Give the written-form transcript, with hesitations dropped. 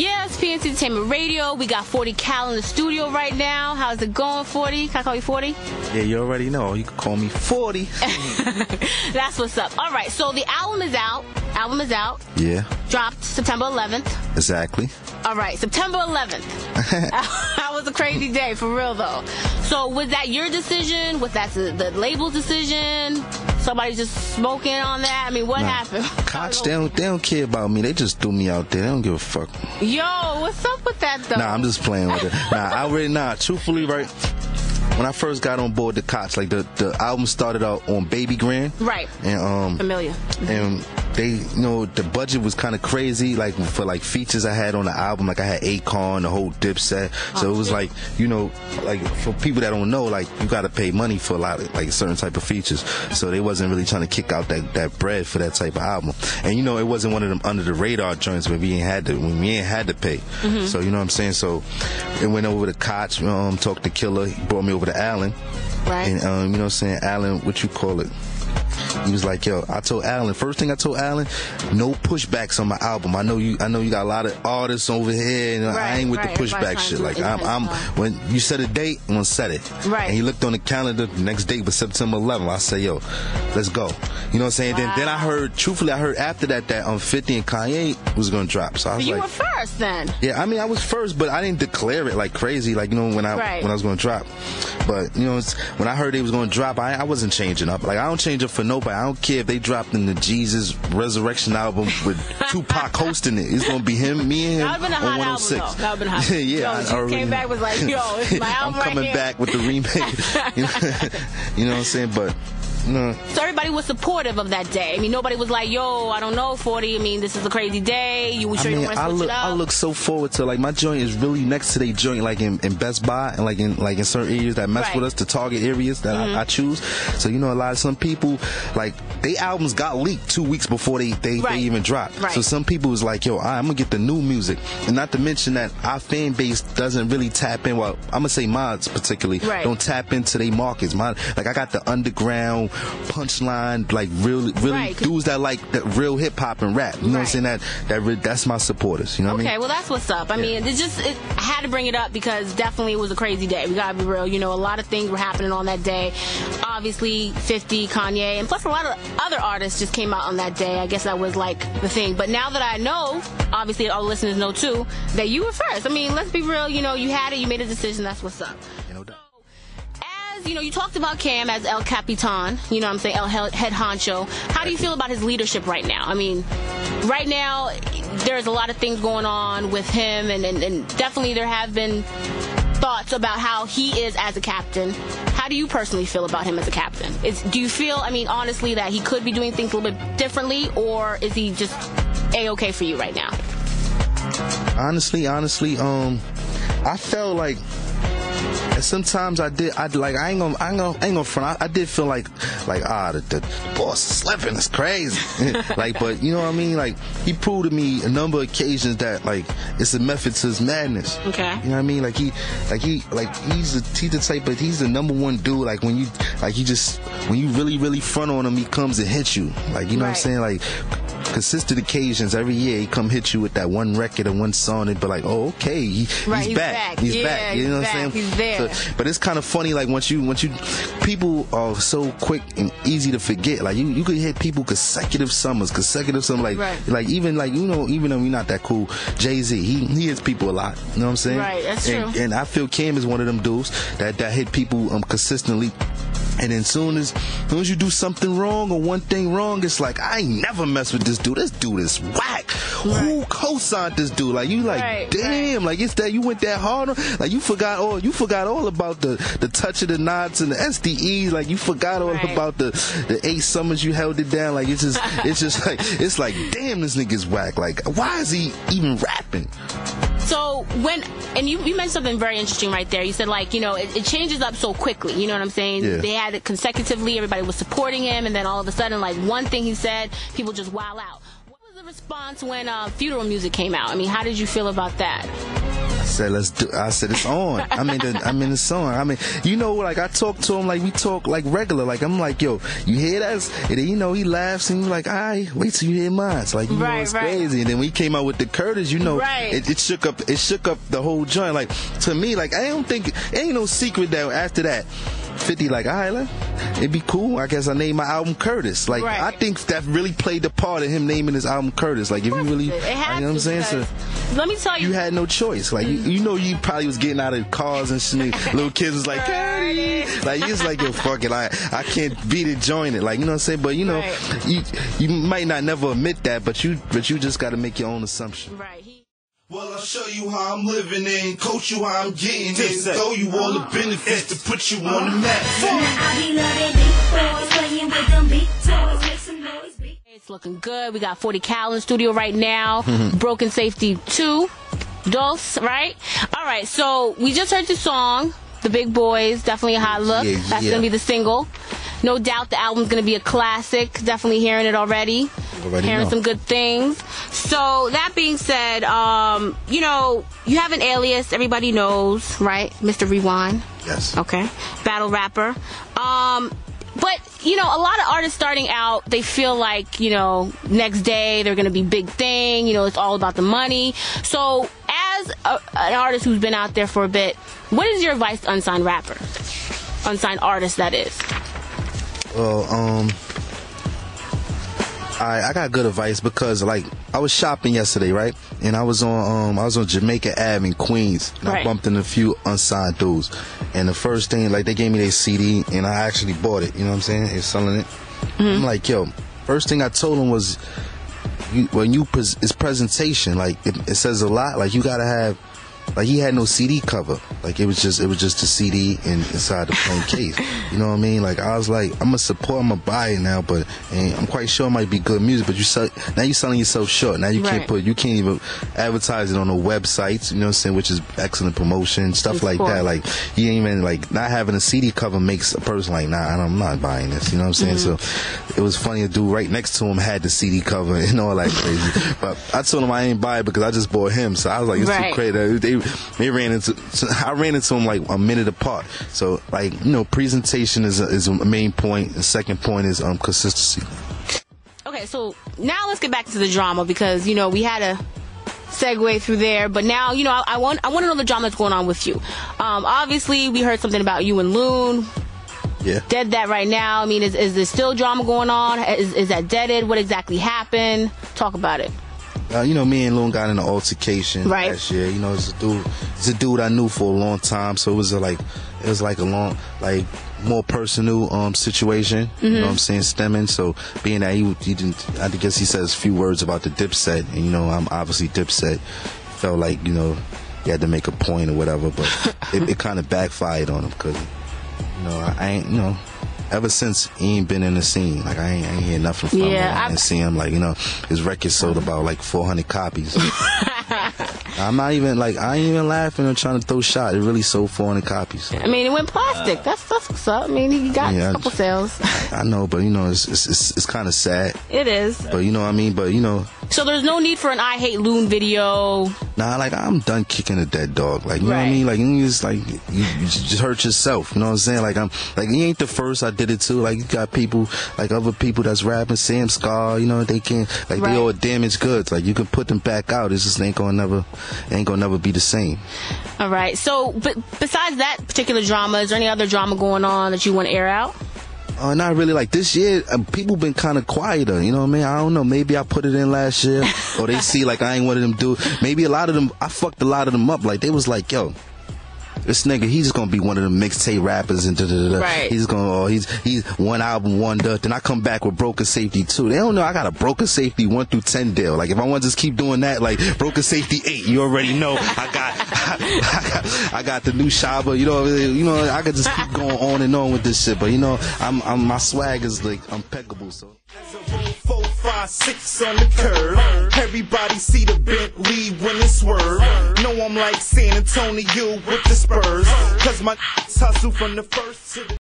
Yeah, it's PNC Entertainment Radio. We got 40 Cal in the studio right now. How's it going, 40? Can I call you 40? Yeah, you already know. You can call me 40. That's what's up. All right, so the album is out. Yeah. Dropped September 11th. Exactly. All right, September 11th. That was a crazy day, for real, though. So was that your decision? Was that the label's decision? Somebody just smoking on that? I mean, what happened? Koch, they don't care about me. They just threw me out there. They don't give a fuck. Yo, what's up with that, though? Nah, I'm just playing with it. Truthfully, right, when I first got on board the Koch, like the album started out on Baby Grand. Right. And Familiar. And they, the budget was kind of crazy, like for like features I had on the album, like I had Akon, the whole DIPSET. So it was like, like for people that don't know, like you got to pay money for a lot of like certain type of features. So they wasn't really trying to kick out that bread for that type of album. And it wasn't one of them under the radar joints when we ain't had to pay. Mm-hmm. So you know what I'm saying. So it went over to Koch, talked to Killer, he brought me over to Allen. Right. And you know what I'm saying, Allen, what you call it? He was like, yo, first thing I told Allen, no pushbacks on my album. I know you got a lot of artists over here, and I ain't with the pushback shit. Like I'm when you set a date, I'm gonna set it. Right. And he looked on the calendar, the next date was September 11th. I said, yo, let's go. You know what I'm saying? Wow. Then I heard after that 50 and Kanye was gonna drop. So I was you were first then. Yeah, I mean I was first, but I didn't declare it like crazy, like when I was gonna drop. But when I heard they was gonna drop, I wasn't changing up. Like I don't change up for nobody. I don't care if they dropped in the Jesus Resurrection album with Tupac hosting it. It's gonna be him, me, and him. That would have been a hot album, though. That would have been hot. Yeah, yo, you came back was like, yo, it's my album I'm coming back with the remake. You know what I'm saying? But no. So everybody was supportive of that day. I mean, nobody was like, yo, I don't know, 40. I mean, this is a crazy day. You sure you don't want to switch it up? I look so forward to, like, my joint is really next to their joint, like in Best Buy and like in certain areas that mess with us, the target areas that I choose. So some people, like, they albums got leaked 2 weeks before they even dropped. Right. So some people was like, yo, I'm gonna get the new music, and not to mention that our fan base doesn't really tap in. Well, I'm gonna say mods particularly don't tap into their markets. Like I got the underground punchline, like really dudes that like that real hip hop and rap. You know what I'm saying? That's my supporters. You know what I mean? Okay, well that's what's up. I mean, I had to bring it up because definitely it was a crazy day. We gotta be real. A lot of things were happening on that day. Obviously, 50, Kanye, and plus a lot of other artists just came out on that day. I guess that was like the thing. But now that I know, obviously our listeners know too, that you were first. I mean, let's be real. You had it. You made a decision. That's what's up. You talked about Cam as El Capitan, you know what I'm saying, El Head Honcho. How do you feel about his leadership right now? I mean, right now, there's a lot of things going on with him, and definitely there have been thoughts about how he is as a captain. How do you personally feel about him as a captain? Do you feel, I mean, honestly, that he could be doing things a little bit differently, or is he just A-okay for you right now? Honestly, I felt like sometimes I ain't gonna front. I did feel like the boss is slipping. It's crazy. But you know what I mean? Like, he proved to me a number of occasions that like it's a method to his madness. Okay. You know what I mean? He's the type, but he's the number one dude. Like when you really front on him, he comes and hits you. Like, you know what I'm saying? Like, consistent occasions every year he come hit you with that one record or one song and be like, oh, okay, he's back. He's back. You know what I'm saying? He's there. But it's kind of funny, like once you people are so quick and easy to forget. Like you could hit people consecutive summers, like even though we're not that cool, Jay-Z, he hits people a lot. You know what I'm saying? Right, that's true. And I feel Cam is one of them dudes that hit people consistently. And then soon as you do something wrong or one thing wrong, it's like, I ain't never mess with this dude. This dude is whack. Who co-signed this dude? Like, you damn, like it's that you went that hard on. Like, you forgot all about the touch of the knots and the SDEs. Like, you forgot all about the 8 summers you held it down. Like, it's just like damn, this nigga's whack. Like, why is he even rapping? So you mentioned something very interesting right there. You said, like, it changes up so quickly. You know what I'm saying? Yeah. They had it consecutively. Everybody was supporting him, and then all of a sudden, like, one thing he said, people just wow out. What was the response when Funeral Music came out? I mean, how did you feel about that? I said it's on. I'm in the song. I mean, you know, like I talk to him like we talk like regular. Like I'm like, yo, you hear that? And then, you know, he laughs and he's like, all right, wait till you hear mine. It's like, you know, it's crazy. And then when he came out with the Curtis, you know, it shook up the whole joint. Like to me, like I don't think ain't no secret that after that 50 like, all right, it'd be cool. I guess I named my album Curtis. Like I think that really played the part of him naming his album Curtis. Like if you really, you know what I'm saying? So let me tell you had no choice. Like you know, you probably was getting out of cars and shit. Little kids was like, Curtis. Like you just like, yo, fuck it. I can't beat it, join it. Like, you know what I'm saying? But you know, you might not never admit that, but you just got to make your own assumption. Right. Well, I'll show you how I'm living in, coach you how I'm getting in, throw you all the benefits to put you on the map. I be loving big boys, playing with them big toys, make some noise. It's looking good. We got 40 Cal in the studio right now. Broken Safety 2. Dos, right? All right, so we just heard the song, The Big Boys, definitely a hot look. That's going to be the single. No doubt the album's going to be a classic. Definitely hearing it already. Hearing some good things. So that being said, you know, you have an alias everybody knows, right? Mr. Rewind. Yes. Okay. Battle rapper. But, you know, a lot of artists starting out, they feel like, you know, next day they're going to be big thing. You know, it's all about the money. So as an artist who's been out there for a bit, what is your advice to unsigned rappers? Unsigned artists, that is. Well, I got good advice because, like, I was shopping yesterday, right? And I was on Jamaica Ave in Queens, and I bumped into a few unsigned dudes. And the first thing, like, they gave me their CD, and I actually bought it. You know what I'm saying? They're selling it. I'm like, yo, first thing I told them was, it's presentation. Like, it says a lot. Like, you gotta have. Like, he had no CD cover. Like, it was just a CD inside the plain case. You know what I mean? Like, I was like, I'm gonna buy it now, but I'm quite sure it might be good music. But now you're selling yourself short. Now you can't even advertise it on the websites. You know what I'm saying? Which is excellent promotion, stuff like that. Like, you ain't even like not having a CD cover makes a person like, nah, I'm not buying this. You know what I'm saying? So it was funny. A dude right next to him had the CD cover and all that crazy. But I told him I ain't buy it because I just bought him. So I was like, it's too crazy. I ran into him like a minute apart. So, like, you know, presentation is a main point. The second point is consistency. Okay, so now let's get back to the drama because, you know, we had a segue through there, but now, you know, I want to know the drama that's going on with you. Obviously, we heard something about you and Loon. Yeah. Dead that right now. I mean, is there still drama going on? Is that deaded? What exactly happened? Talk about it. You know, me and Loon got in an altercation last year. You know, it's a dude I knew for a long time, so it was like a long, like, more personal situation. You know what I'm saying, stemming. So being that he didn't, I guess he says a few words about the DIPSET, and, you know, I'm obviously DIPSET. Felt like, you know, he had to make a point or whatever, but it kind of backfired on him because, you know, I ain't, you know. Ever since he ain't been in the scene, like I ain't hear nothing from him. I didn't see him, like, you know, his record sold about like 400 copies. I'm not even like, I ain't even laughing or trying to throw shot. It really sold 400 copies. I mean, it went plastic. That's what's up. I mean, he got a couple sales. I know, but, you know, it's kind of sad. It is. But, you know what I mean? But, you know. So there's no need for an I Hate Loon video. Nah, like, I'm done kicking a dead dog. Like, you know what I mean? Like, you just, like, you just hurt yourself. You know what I'm saying? Like, he ain't the first I did it to. Like, you got people, like, other people that's rapping, Sam Scar, you know, they can't, like, they all damaged goods. Like, you can put them back out. It's just ain't gonna never be the same. All right. So, but besides that particular drama, is there any other drama going on that you want to air out? Not really. Like, this year, people been kind of quieter. You know what I mean? I don't know. Maybe I put it in last year, or they see like I ain't one of them dudes. Maybe a lot of them, I fucked a lot of them up. Like, they was like, yo, this nigga, he's gonna be one of them mixtape rappers and he's gonna, he's one album wonder. Then I come back with Broken Safety 2. They don't know I got a Broken Safety 1 through 10 deal. Like, if I want to just keep doing that, like Broken Safety 8, you already know I got the new Shaba. You know, I could just keep going on and on with this shit. But, you know, my swag is like impeccable. So. 4, 5, 6 on the curb. Everybody see the Bentley when it swerve. Know I'm like San Antonio with the Spurs, 'cause my hustle from the first to the